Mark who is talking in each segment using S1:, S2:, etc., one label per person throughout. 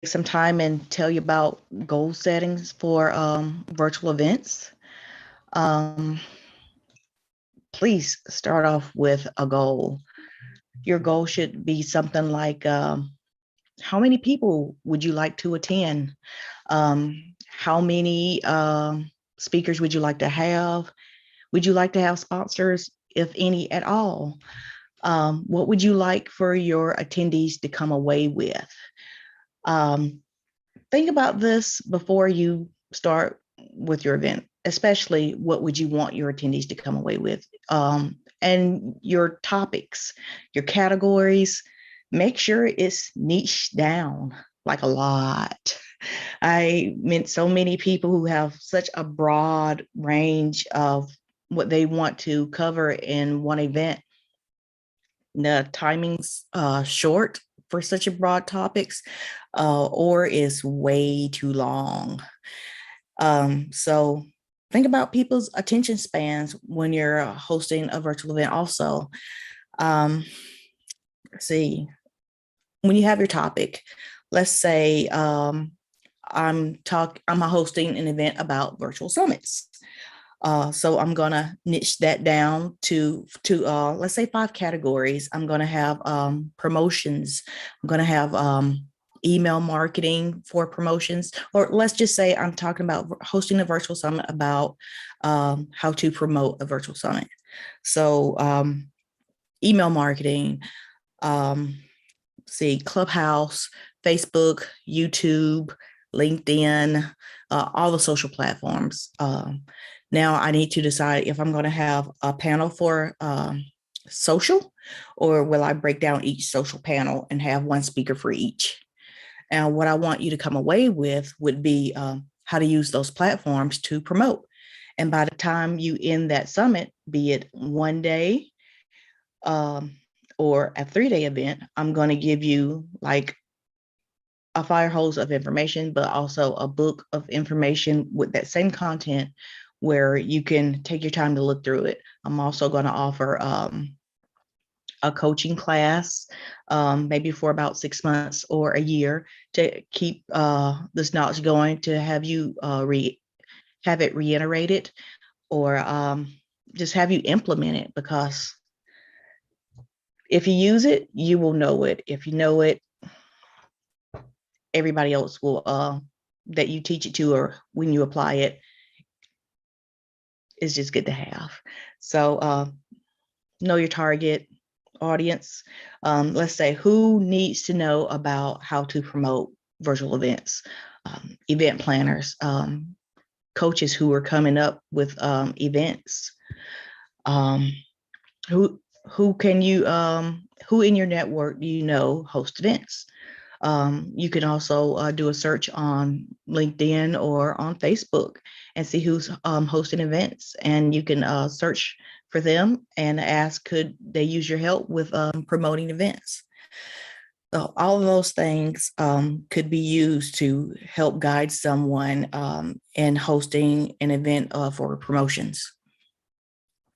S1: some time and tell you about goal settings for virtual events. Um, Please start off with a goal. Your goal should be something like how many people would you like to attend? How many speakers would you like to have? Would you like to have sponsors, if any at all? What would you like for your attendees to come away with? Um, think about this before you start with your event, especially what would you want your attendees to come away with, and your topics, your categories. Make sure it's niche down like a lot. I meant so many people who have such a broad range of what they want to cover in one event. The timing's short for such a broad topics, or is way too long. So think about people's attention spans when you're hosting a virtual event also. Um, see, when you have your topic, let's say I'm hosting an event about virtual summits. So I'm gonna niche that down to let's say 5 categories. I'm gonna have promotions. I'm gonna have email marketing for promotions, or let's just say I'm talking about hosting a virtual summit about how to promote a virtual summit. So email marketing, um, see Clubhouse, Facebook, YouTube, LinkedIn, all the social platforms. Now I need to decide if I'm going to have a panel for social, or will I break down each social panel and have one speaker for each? And what I want you to come away with would be how to use those platforms to promote. And by the time you end that summit, be it one day um, or a 3-day event, I'm going to give you like a fire hose of information, but also a book of information with that same content where you can take your time to look through it. I'm also going to offer a coaching class, maybe for about 6 months or a year, to keep this knowledge going, to have you have it reiterated, or just have you implement it, because if you use it, you will know it. If you know it, everybody else will that you teach it to, or when you apply it, is just good to have. So know your target audience. Let's say, who needs to know about how to promote virtual events? Event planners, coaches who are coming up with events. Um, who can you who in your network do you know host events? You can also do a search on LinkedIn or on Facebook and see who's hosting events, and you can search for them and ask, could they use your help with promoting events? So all of those things could be used to help guide someone in hosting an event for promotions.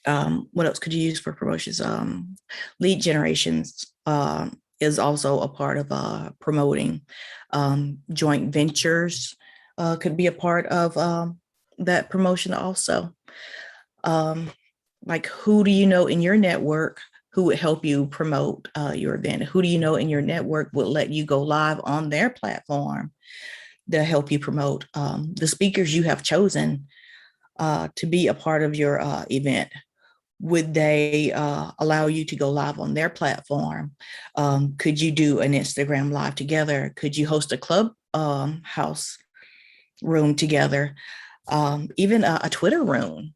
S1: What else could you use for promotions? Lead generations is also a part of promoting. Joint ventures could be a part of that promotion also. Like, who do you know in your network who would help you promote your event? Who do you know in your network would let you go live on their platform to help you promote? The speakers you have chosen to be a part of your event, would they allow you to go live on their platform? Could you do an Instagram live together? Could you host a club house room together? Even a Twitter room?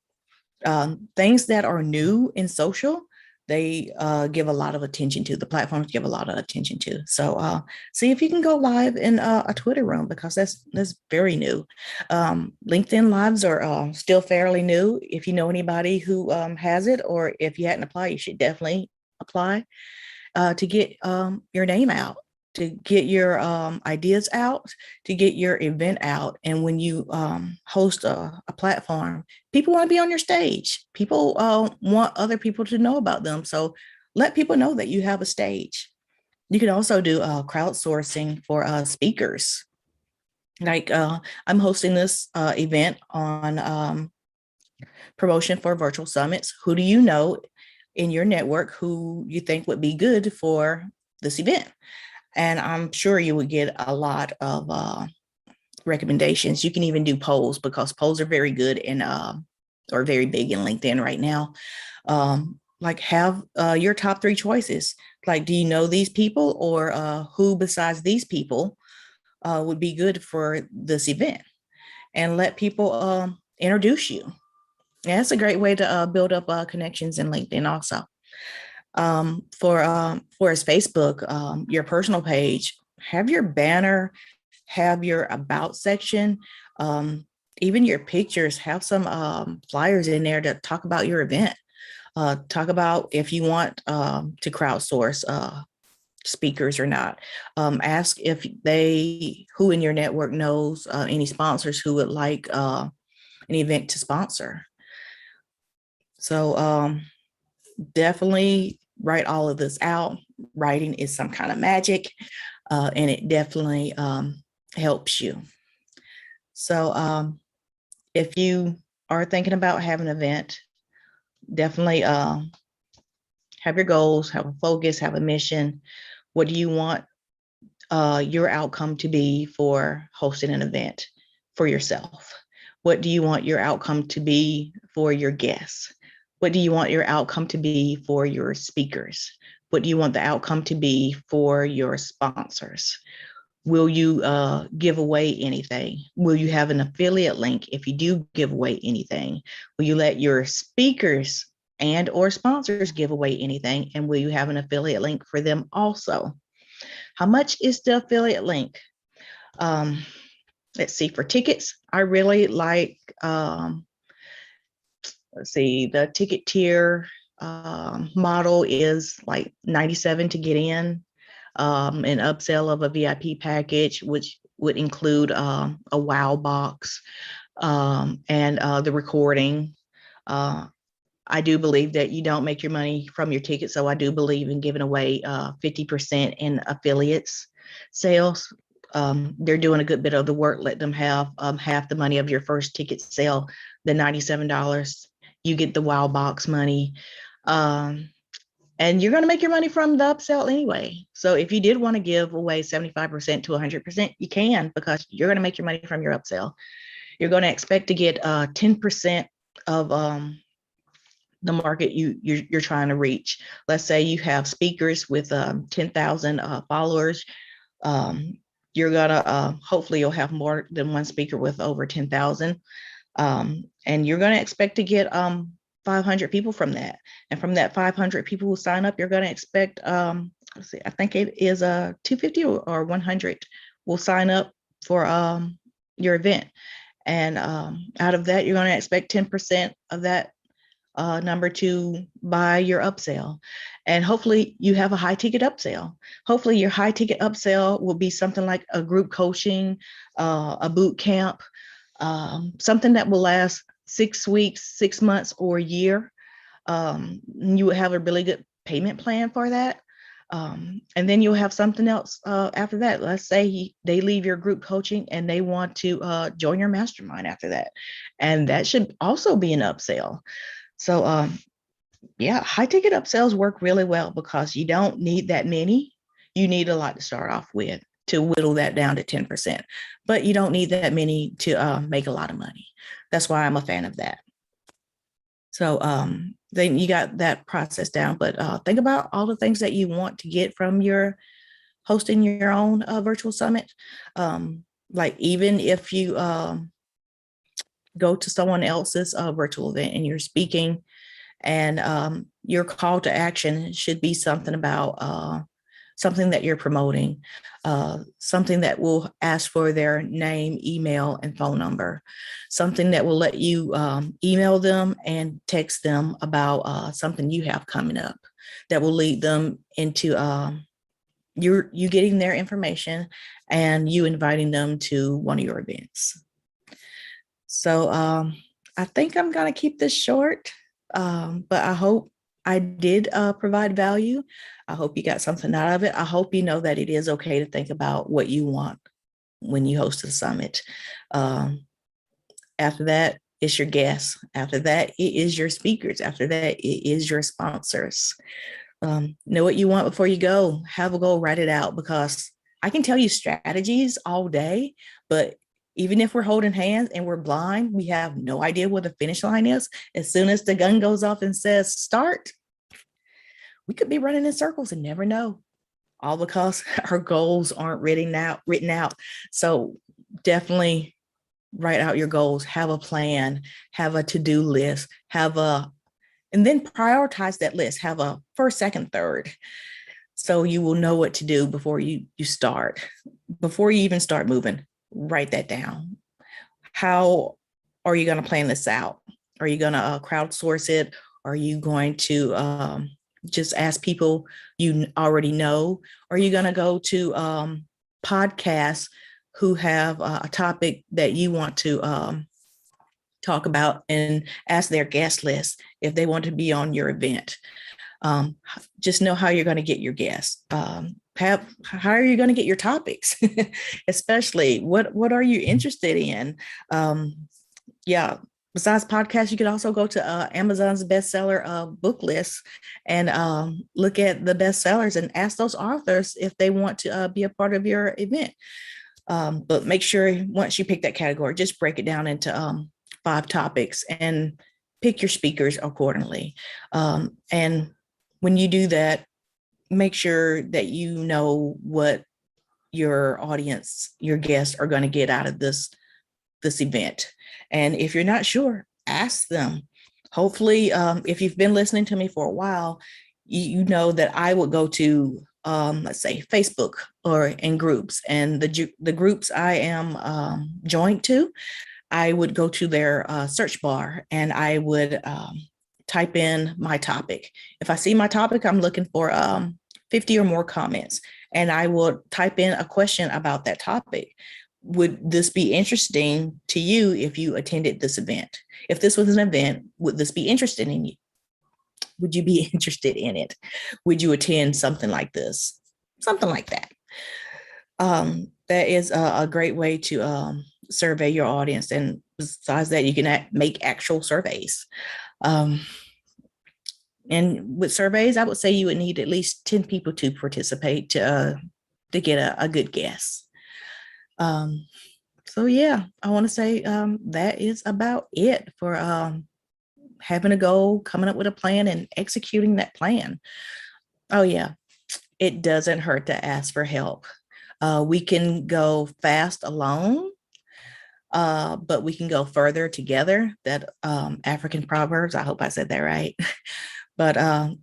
S1: Things that are new in social, they give a lot of attention to. The platforms give a lot of attention to. So see if you can go live in a Twitter room, because that's very new. LinkedIn lives are still fairly new. If you know anybody who has it, or if you hadn't applied, you should definitely apply to get your name out, to get your ideas out, to get your event out. And when you host a platform, people want to be on your stage. People want other people to know about them. So let people know that you have a stage. You can also do crowdsourcing for speakers. Like I'm hosting this event on promotion for virtual summits. Who do you know in your network who you think would be good for this event? And I'm sure you would get a lot of recommendations. You can even do polls, because polls are very good and or very big in LinkedIn right now. Like have your top 3 choices. Like, do you know these people, or who besides these people would be good for this event? And let people introduce you. Yeah, that's a great way to build up connections in LinkedIn also. For as Facebook, your personal page, have your banner, have your about section, even your pictures, have some flyers in there to talk about your event. Talk about if you want to crowdsource speakers or not. Ask if who in your network knows any sponsors who would like an event to sponsor. So definitely write all of this out. Writing is some kind of magic, and it definitely helps you. So if you are thinking about having an event, definitely have your goals, have a focus, have a mission. What do you want your outcome to be for hosting an event for yourself? What do you want your outcome to be for your guests? What do you want your outcome to be for your speakers? What do you want the outcome to be for your sponsors? Will you give away anything? Will you have an affiliate link if you do give away anything? Will you let your speakers and or sponsors give away anything? And will you have an affiliate link for them also? How much is the affiliate link? Let's see, for tickets, I really like, let's see, the ticket tier model is like $97 to get in. An upsell of a VIP package, which would include a wow box and the recording. I do believe that you don't make your money from your ticket, so I do believe in giving away 50% in affiliates sales. They're doing a good bit of the work. Let them have half the money of your first ticket sale, the $97. You get the wow box money. And you're going to make your money from the upsell anyway. So if you did want to give away 75% to 100%, you can, because you're going to make your money from your upsell. You're going to expect to get 10% of the market you're trying to reach. Let's say you have speakers with 10,000 followers. You're gonna hopefully you'll have more than one speaker with over 10,000, and you're going to expect to get 500 people from that. And from that 500 people who sign up, you're going to expect, let's see, I think it is 250 or 100 will sign up for your event. And out of that, you're going to expect 10% of that number to buy your upsell. And hopefully you have a high ticket upsell. Hopefully your high ticket upsell will be something like a group coaching, a boot camp, something that will last 6 weeks, 6 months, or a year. You would have a really good payment plan for that. And then you'll have something else after that. Let's say they leave your group coaching and they want to join your mastermind after that. And that should also be an upsell. So yeah, high ticket upsells work really well because you don't need that many. You need a lot to start off with to whittle that down to 10%, but you don't need that many to make a lot of money. That's why I'm a fan of that. So then you got that process down, but think about all the things that you want to get from your hosting your own virtual summit. Like even if you go to someone else's virtual event and you're speaking, and your call to action should be something about something that you're promoting, something that will ask for their name, email, and phone number, something that will let you email them and text them about something you have coming up that will lead them into you getting their information and you inviting them to one of your events. So I think I'm going to keep this short, but I hope I did provide value. I hope you got something out of it. I hope you know that it is okay to think about what you want when you host a summit. Um, After that, it's your guests. After that, it is your speakers. After that, it is your sponsors. Know what you want before you go. Have a goal, write it out, because I can tell you strategies all day, but even if we're holding hands and we're blind, we have no idea where the finish line is. As soon as the gun goes off and says start, we could be running in circles and never know, all because our goals aren't written out. So definitely write out your goals, have a plan, have a to-do list, and then prioritize that list, have a first, second, third. So you will know what to do before you start. Before you even start moving, write that down. How are you going to plan this out? Are you going to crowdsource it? Are you going to just ask people you already know? Are you going to go to podcasts who have a topic that you want to talk about and ask their guest list if they want to be on your event? Just know how you're going to get your guests. How are you going to get your topics? Especially what are you interested in? Yeah. Besides podcasts, you could also go to Amazon's bestseller book list and look at the bestsellers and ask those authors if they want to be a part of your event. But make sure once you pick that category, just break it down into 5 topics and pick your speakers accordingly. And when you do that, make sure that you know what your audience, your guests are going to get out of this event. And if you're not sure, ask them. Hopefully, if you've been listening to me for a while, you know that I would go to let's say Facebook or in groups, and the groups I am joined to, I would go to their search bar and I would type in my topic. If I see my topic, I'm looking for 50 or more comments, and I will type in a question about that topic. Would this be interesting to you if you attended this event? If this was an event, would this be interested in you? Would you be interested in it? Would you attend something like this? Something like that. That is a great way to survey your audience. And besides that, you can make actual surveys. And with surveys, I would say you would need at least 10 people to participate to get a good guess. So yeah, I want to say that is about it for having a goal, coming up with a plan, and executing that plan. Oh yeah, it doesn't hurt to ask for help. We can go fast alone, but we can go further together. That African proverbs, I hope I said that right. But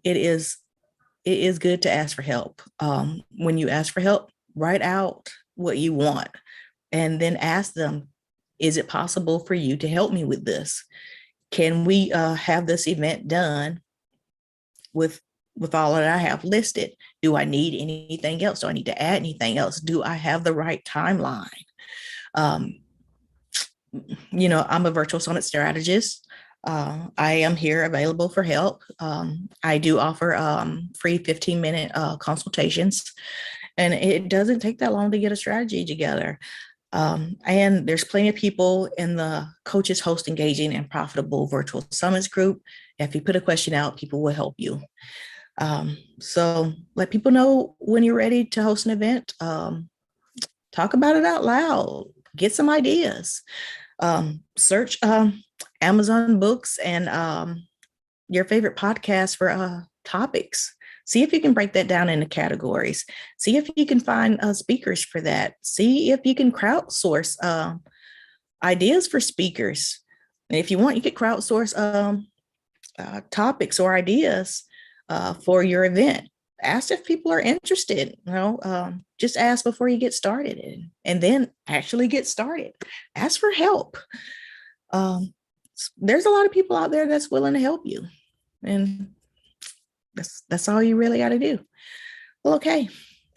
S1: it is good to ask for help. When you ask for help, write out what you want and then ask them, is it possible for you to help me with this? Can we have this event done with all that I have listed? Do I need anything else? Do I need to add anything else? Do I have the right timeline? I'm a virtual summit strategist. I am here available for help. I do offer free 15-minute consultations, and it doesn't take that long to get a strategy together. And there's plenty of people in the Coaches Host Engaging and Profitable Virtual Summits group. If you put a question out, people will help you. So let people know when you're ready to host an event. Talk about it out loud. Get some ideas. Search Amazon books and your favorite podcasts for topics. See if you can break that down into categories. See if you can find speakers for that. See if you can crowdsource ideas for speakers. And if you want, you could crowdsource topics or ideas for your event. Ask if people are interested. Just ask before you get started, and then actually get started. Ask for help. There's a lot of people out there that's willing to help you, and that's all you really got to do. Well, okay,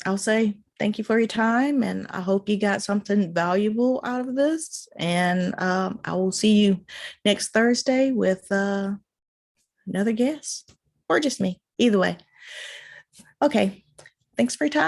S1: I'll say thank you for your time, and I hope you got something valuable out of this. And I will see you next Thursday with another guest or just me, either way. Okay. Thanks for your time.